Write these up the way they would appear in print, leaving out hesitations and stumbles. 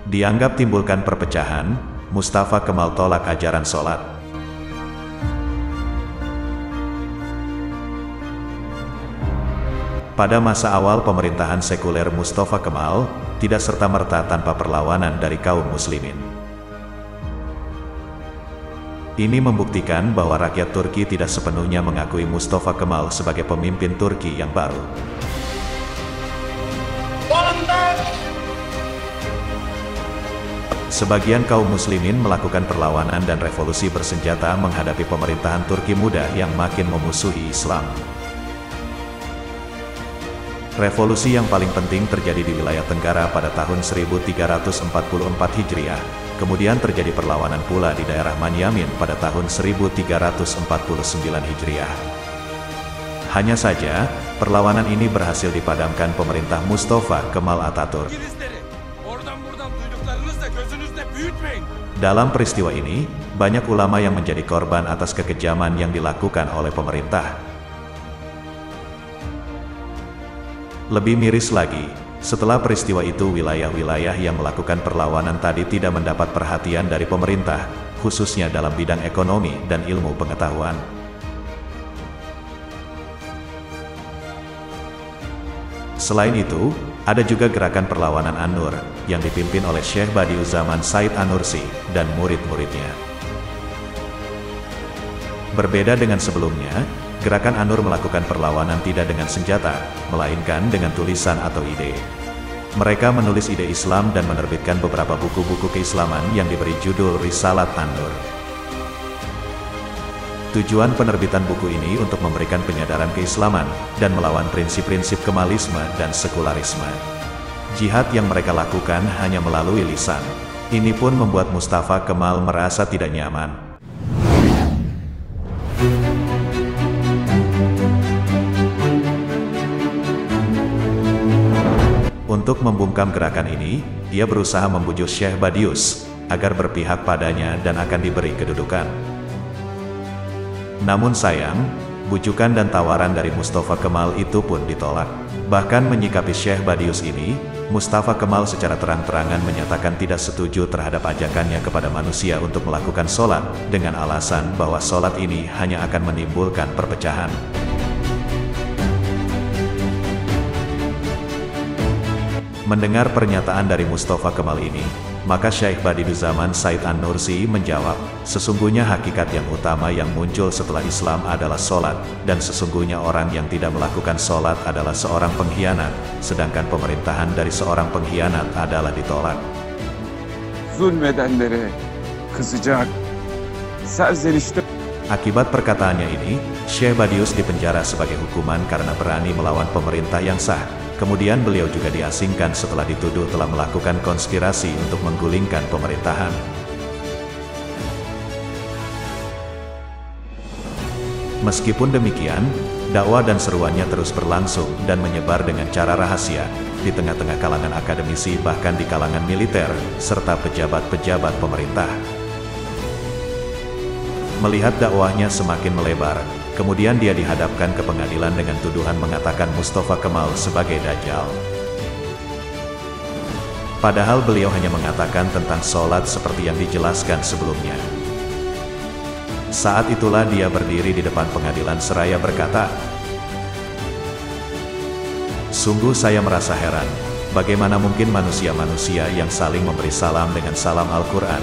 Dianggap timbulkan perpecahan, Mustafa Kemal tolak ajaran sholat. Pada masa awal pemerintahan sekuler Mustafa Kemal, tidak serta-merta tanpa perlawanan dari kaum muslimin. Ini membuktikan bahwa rakyat Turki tidak sepenuhnya mengakui Mustafa Kemal sebagai pemimpin Turki yang baru. Sebagian kaum muslimin melakukan perlawanan dan revolusi bersenjata menghadapi pemerintahan Turki muda yang makin memusuhi Islam. Revolusi yang paling penting terjadi di wilayah Tenggara pada tahun 1344 Hijriah, kemudian terjadi perlawanan pula di daerah Manyamin pada tahun 1349 Hijriah. Hanya saja, perlawanan ini berhasil dipadamkan pemerintah Mustafa Kemal Atatürk. Dalam peristiwa ini, banyak ulama yang menjadi korban atas kekejaman yang dilakukan oleh pemerintah. Lebih miris lagi, setelah peristiwa itu wilayah-wilayah yang melakukan perlawanan tadi tidak mendapat perhatian dari pemerintah, khususnya dalam bidang ekonomi dan ilmu pengetahuan. Selain itu, ada juga gerakan perlawanan An-Nur, yang dipimpin oleh Syekh Badiuzaman Said An-Nursi, dan murid-muridnya. Berbeda dengan sebelumnya, gerakan An-Nur melakukan perlawanan tidak dengan senjata, melainkan dengan tulisan atau ide. Mereka menulis ide Islam dan menerbitkan beberapa buku-buku keislaman yang diberi judul Risalat An-Nur. Tujuan penerbitan buku ini untuk memberikan penyadaran keislaman, dan melawan prinsip-prinsip Kemalisme dan sekularisme. Jihad yang mereka lakukan hanya melalui lisan. Ini pun membuat Mustafa Kemal merasa tidak nyaman. Untuk membungkam gerakan ini, dia berusaha membujuk Syekh Badius agar berpihak padanya dan akan diberi kedudukan. Namun sayang, bujukan dan tawaran dari Mustafa Kemal itu pun ditolak. Bahkan menyikapi Syekh Badius ini, Mustafa Kemal secara terang-terangan menyatakan tidak setuju terhadap ajakannya kepada manusia untuk melakukan sholat, dengan alasan bahwa sholat ini hanya akan menimbulkan perpecahan. Mendengar pernyataan dari Mustafa Kemal ini, maka Syekh Badiuzaman Said An-Nursi menjawab, sesungguhnya hakikat yang utama yang muncul setelah Islam adalah sholat, dan sesungguhnya orang yang tidak melakukan sholat adalah seorang pengkhianat, sedangkan pemerintahan dari seorang pengkhianat adalah ditolak. Zulmedenlere kızacak, serzenişte. Akibat perkataannya ini, Syekh Badius dipenjara sebagai hukuman karena berani melawan pemerintah yang sah. Kemudian beliau juga diasingkan setelah dituduh telah melakukan konspirasi untuk menggulingkan pemerintahan. Meskipun demikian, dakwah dan seruannya terus berlangsung dan menyebar dengan cara rahasia, di tengah-tengah kalangan akademisi bahkan di kalangan militer, serta pejabat-pejabat pemerintah. Melihat dakwahnya semakin melebar, kemudian dia dihadapkan ke pengadilan dengan tuduhan mengatakan Mustafa Kemal sebagai Dajjal. Padahal beliau hanya mengatakan tentang sholat seperti yang dijelaskan sebelumnya. Saat itulah dia berdiri di depan pengadilan seraya berkata, "Sungguh saya merasa heran, bagaimana mungkin manusia-manusia yang saling memberi salam dengan salam Al-Quran,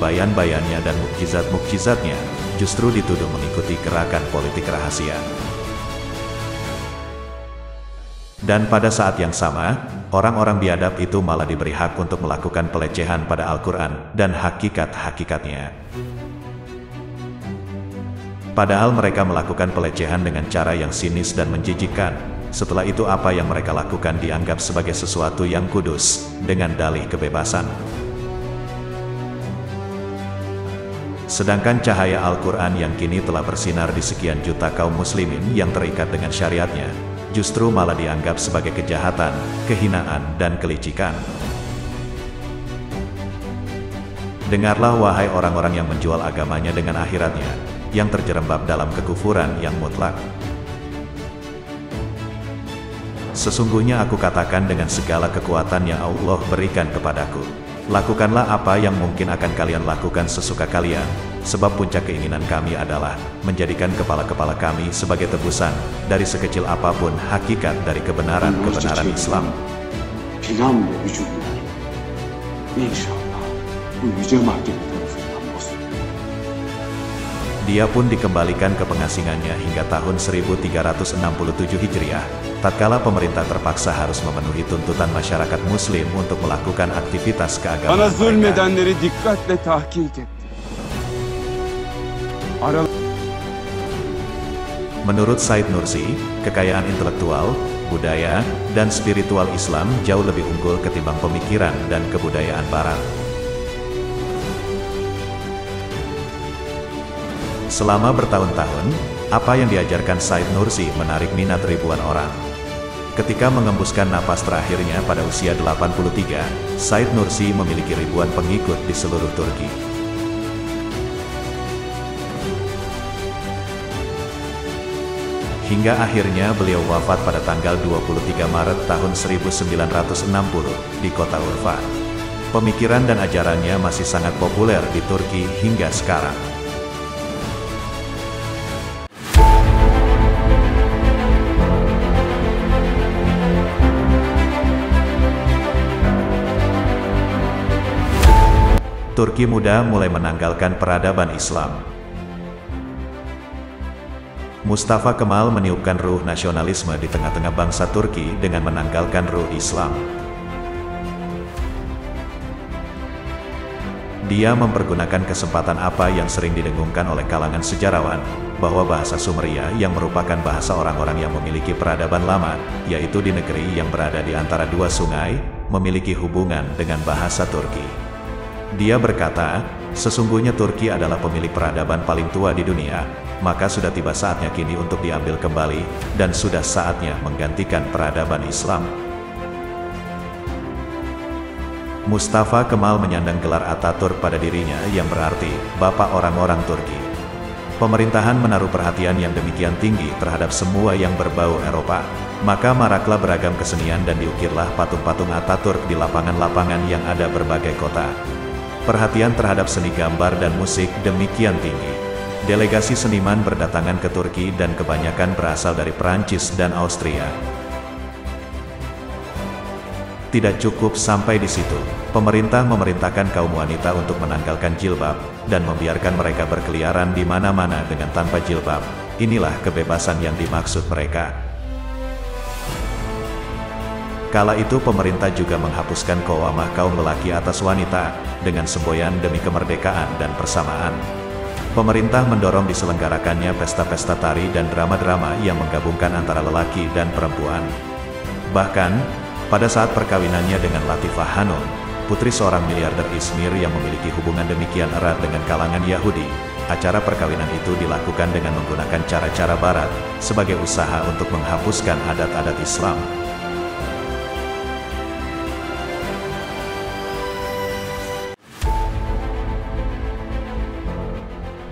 bayan-bayannya dan mukjizat-mukjizatnya, justru dituduh mengikuti gerakan politik rahasia. Dan pada saat yang sama, orang-orang biadab itu malah diberi hak untuk melakukan pelecehan pada Al-Quran dan hakikat-hakikatnya. Padahal mereka melakukan pelecehan dengan cara yang sinis dan menjijikkan. Setelah itu apa yang mereka lakukan dianggap sebagai sesuatu yang kudus, dengan dalih kebebasan. Sedangkan cahaya Al-Quran yang kini telah bersinar di sekian juta kaum muslimin yang terikat dengan syariatnya, justru malah dianggap sebagai kejahatan, kehinaan, dan kelicikan. Dengarlah wahai orang-orang yang menjual agamanya dengan akhiratnya, yang terjerembab dalam kekufuran yang mutlak. Sesungguhnya aku katakan dengan segala kekuatan yang Allah berikan kepadaku. Lakukanlah apa yang mungkin akan kalian lakukan sesuka kalian, sebab puncak keinginan kami adalah menjadikan kepala-kepala kami sebagai tebusan dari sekecil apapun hakikat dari kebenaran Islam. Pinam ve vücuduna. İnşallah bu yüce mahkeme tarafından bozulur. Dia pun dikembalikan ke pengasingannya hingga tahun 1367 Hijriah, tatkala pemerintah terpaksa harus memenuhi tuntutan masyarakat muslim untuk melakukan aktivitas Bana keagamaan mereka. zulmedenleri dikkatle tahkik etti. Menurut Said Nursi, kekayaan intelektual, budaya, dan spiritual Islam jauh lebih unggul ketimbang pemikiran dan kebudayaan Barat. Selama bertahun-tahun, apa yang diajarkan Said Nursi menarik minat ribuan orang. Ketika mengembuskan napas terakhirnya pada usia 83, Said Nursi memiliki ribuan pengikut di seluruh Turki. Hingga akhirnya beliau wafat pada tanggal 23 Maret tahun 1960 di kota Urfa. Pemikiran dan ajarannya masih sangat populer di Turki hingga sekarang. Turki muda mulai menanggalkan peradaban Islam. Mustafa Kemal meniupkan ruh nasionalisme di tengah-tengah bangsa Turki dengan menanggalkan ruh Islam. Dia mempergunakan kesempatan apa yang sering didengungkan oleh kalangan sejarawan, bahwa bahasa Sumeria yang merupakan bahasa orang-orang yang memiliki peradaban lama, yaitu di negeri yang berada di antara dua sungai, memiliki hubungan dengan bahasa Turki. Dia berkata, sesungguhnya Turki adalah pemilik peradaban paling tua di dunia, maka sudah tiba saatnya kini untuk diambil kembali, dan sudah saatnya menggantikan peradaban Islam. Mustafa Kemal menyandang gelar Ataturk pada dirinya yang berarti, Bapak orang-orang Turki. Pemerintahan menaruh perhatian yang demikian tinggi terhadap semua yang berbau Eropa, maka maraklah beragam kesenian dan diukirlah patung-patung Ataturk di lapangan-lapangan yang ada berbagai kota. Perhatian terhadap seni gambar dan musik demikian tinggi. Delegasi seniman berdatangan ke Turki dan kebanyakan berasal dari Perancis dan Austria. Tidak cukup sampai di situ, pemerintah memerintahkan kaum wanita untuk menanggalkan jilbab, dan membiarkan mereka berkeliaran di mana-mana dengan tanpa jilbab. Inilah kebebasan yang dimaksud mereka. Kala itu pemerintah juga menghapuskan qawamah kaum lelaki atas wanita, dengan semboyan demi kemerdekaan dan persamaan. Pemerintah mendorong diselenggarakannya pesta-pesta tari dan drama-drama yang menggabungkan antara lelaki dan perempuan. Bahkan, pada saat perkawinannya dengan Latifah Hanum, putri seorang miliarder Izmir yang memiliki hubungan demikian erat dengan kalangan Yahudi, acara perkawinan itu dilakukan dengan menggunakan cara-cara Barat, sebagai usaha untuk menghapuskan adat-adat Islam.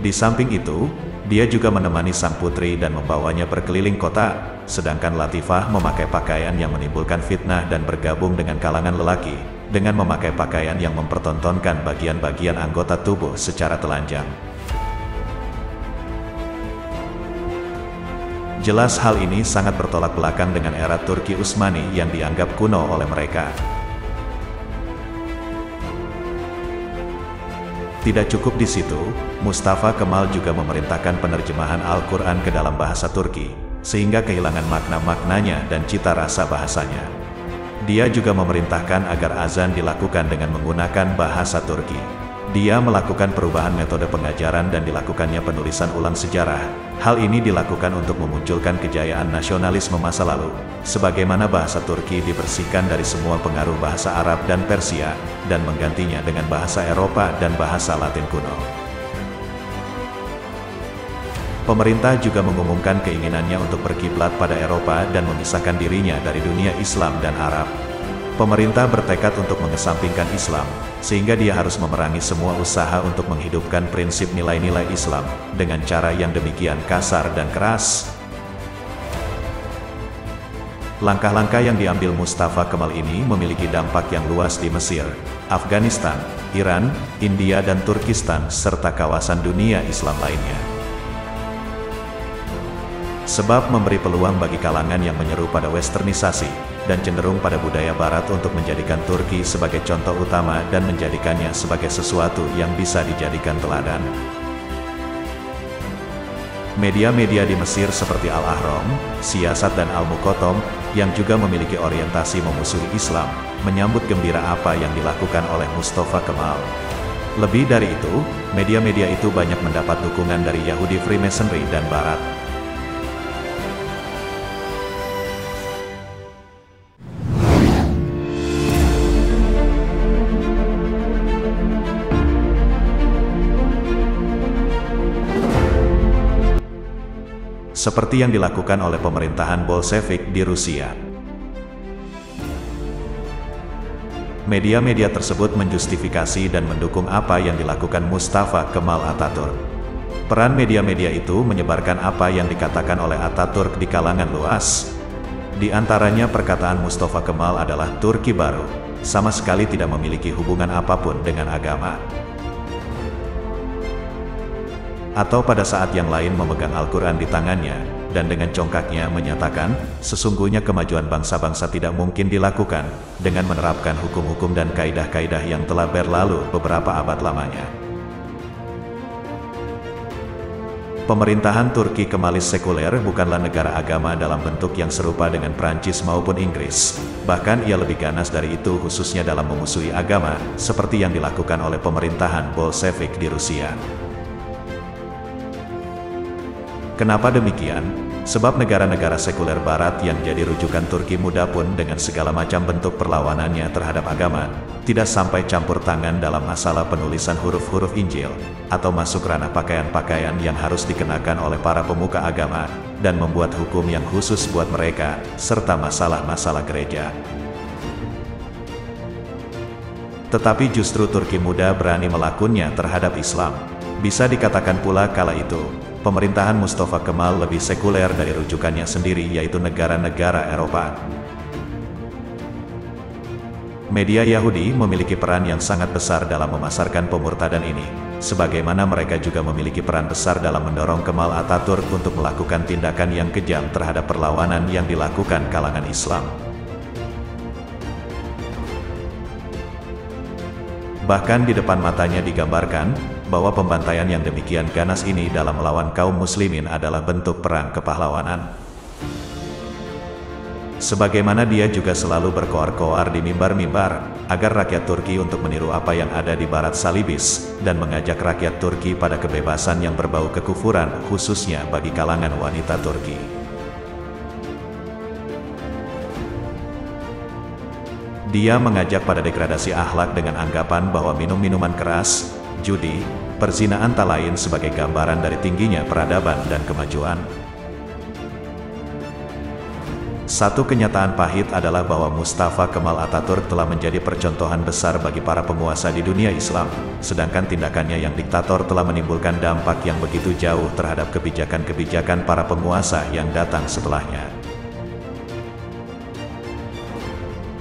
Di samping itu, dia juga menemani sang putri dan membawanya berkeliling kota, sedangkan Latifah memakai pakaian yang menimbulkan fitnah dan bergabung dengan kalangan lelaki, dengan memakai pakaian yang mempertontonkan bagian-bagian anggota tubuh secara telanjang. Jelas hal ini sangat bertolak belakang dengan era Turki Utsmani yang dianggap kuno oleh mereka. Tidak cukup di situ, Mustafa Kemal juga memerintahkan penerjemahan Al-Quran ke dalam bahasa Turki, sehingga kehilangan makna-maknanya dan cita rasa bahasanya. Dia juga memerintahkan agar azan dilakukan dengan menggunakan bahasa Turki. Dia melakukan perubahan metode pengajaran dan dilakukannya penulisan ulang sejarah. Hal ini dilakukan untuk memunculkan kejayaan nasionalisme masa lalu, sebagaimana bahasa Turki dibersihkan dari semua pengaruh bahasa Arab dan Persia, dan menggantinya dengan bahasa Eropa dan bahasa Latin kuno. Pemerintah juga mengumumkan keinginannya untuk berkiblat pada Eropa dan memisahkan dirinya dari dunia Islam dan Arab. Pemerintah bertekad untuk mengesampingkan Islam, sehingga dia harus memerangi semua usaha untuk menghidupkan prinsip nilai-nilai Islam, dengan cara yang demikian kasar dan keras. Langkah-langkah yang diambil Mustafa Kemal ini memiliki dampak yang luas di Mesir, Afghanistan, Iran, India dan Turkistan serta kawasan dunia Islam lainnya. Sebab memberi peluang bagi kalangan yang menyeru pada westernisasi, dan cenderung pada budaya barat untuk menjadikan Turki sebagai contoh utama dan menjadikannya sebagai sesuatu yang bisa dijadikan teladan. Media-media di Mesir seperti Al-Ahram, Siyasat dan Al-Muqottom, yang juga memiliki orientasi memusuhi Islam, menyambut gembira apa yang dilakukan oleh Mustafa Kemal. Lebih dari itu, media-media itu banyak mendapat dukungan dari Yahudi Freemasonry dan Barat. Seperti yang dilakukan oleh pemerintahan Bolshevik di Rusia. Media-media tersebut menjustifikasi dan mendukung apa yang dilakukan Mustafa Kemal Atatürk. Peran media-media itu menyebarkan apa yang dikatakan oleh Atatürk di kalangan luas. Di antaranya perkataan Mustafa Kemal adalah Turki baru, sama sekali tidak memiliki hubungan apapun dengan agama. Atau pada saat yang lain memegang Al-Quran di tangannya, dan dengan congkaknya menyatakan, sesungguhnya kemajuan bangsa-bangsa tidak mungkin dilakukan, dengan menerapkan hukum-hukum dan kaidah-kaidah yang telah berlalu beberapa abad lamanya. Pemerintahan Turki Kemalis sekuler bukanlah negara agama dalam bentuk yang serupa dengan Prancis maupun Inggris. Bahkan ia lebih ganas dari itu khususnya dalam memusuhi agama, seperti yang dilakukan oleh pemerintahan Bolshevik di Rusia. Kenapa demikian? Sebab negara-negara sekuler barat yang jadi rujukan Turki muda pun dengan segala macam bentuk perlawanannya terhadap agama, tidak sampai campur tangan dalam masalah penulisan huruf-huruf Injil, atau masuk ranah pakaian-pakaian yang harus dikenakan oleh para pemuka agama, dan membuat hukum yang khusus buat mereka, serta masalah-masalah gereja. Tetapi justru Turki muda berani melakukannya terhadap Islam. Bisa dikatakan pula kala itu, pemerintahan Mustafa Kemal lebih sekuler dari rujukannya sendiri yaitu negara-negara Eropa. Media Yahudi memiliki peran yang sangat besar dalam memasarkan pemurtadan ini, sebagaimana mereka juga memiliki peran besar dalam mendorong Kemal Atatürk untuk melakukan tindakan yang kejam terhadap perlawanan yang dilakukan kalangan Islam. Bahkan di depan matanya digambarkan, bahwa pembantaian yang demikian ganas ini dalam melawan kaum muslimin adalah bentuk perang kepahlawanan. Sebagaimana dia juga selalu berkoar-koar di mimbar-mimbar, agar rakyat Turki untuk meniru apa yang ada di barat salibis, dan mengajak rakyat Turki pada kebebasan yang berbau kekufuran, khususnya bagi kalangan wanita Turki. Dia mengajak pada degradasi akhlak dengan anggapan bahwa minum-minuman keras, judi, perzinaan tak lain sebagai gambaran dari tingginya peradaban dan kemajuan. Satu kenyataan pahit adalah bahwa Mustafa Kemal Atatürk telah menjadi percontohan besar bagi para penguasa di dunia Islam, sedangkan tindakannya yang diktator telah menimbulkan dampak yang begitu jauh terhadap kebijakan-kebijakan para penguasa yang datang setelahnya.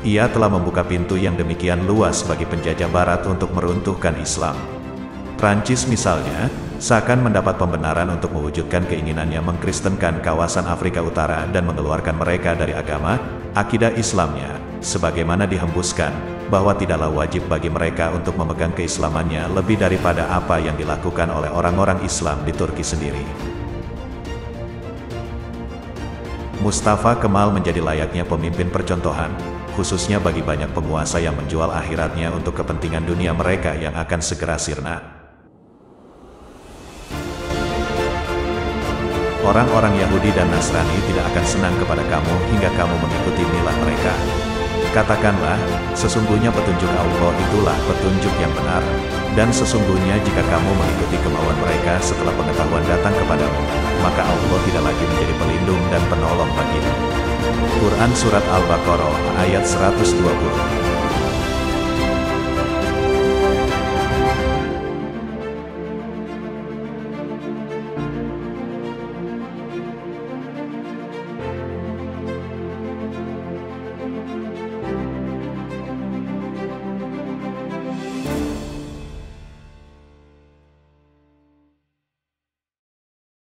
Ia telah membuka pintu yang demikian luas bagi penjajah barat untuk meruntuhkan Islam. Prancis misalnya, seakan mendapat pembenaran untuk mewujudkan keinginannya mengkristenkan kawasan Afrika Utara dan mengeluarkan mereka dari agama, akidah Islamnya, sebagaimana dihembuskan, bahwa tidaklah wajib bagi mereka untuk memegang keislamannya lebih daripada apa yang dilakukan oleh orang-orang Islam di Turki sendiri. Mustafa Kemal menjadi layaknya pemimpin percontohan, khususnya bagi banyak penguasa yang menjual akhiratnya untuk kepentingan dunia mereka yang akan segera sirna. Orang-orang Yahudi dan Nasrani tidak akan senang kepada kamu hingga kamu mengikuti milah mereka. Katakanlah, sesungguhnya petunjuk Allah itulah petunjuk yang benar, dan sesungguhnya jika kamu mengikuti kemauan mereka setelah pengetahuan datang kepadamu, maka Allah tidak lagi menjadi pelindung dan penolong bagimu. Quran Surat Al-Baqarah ayat 120.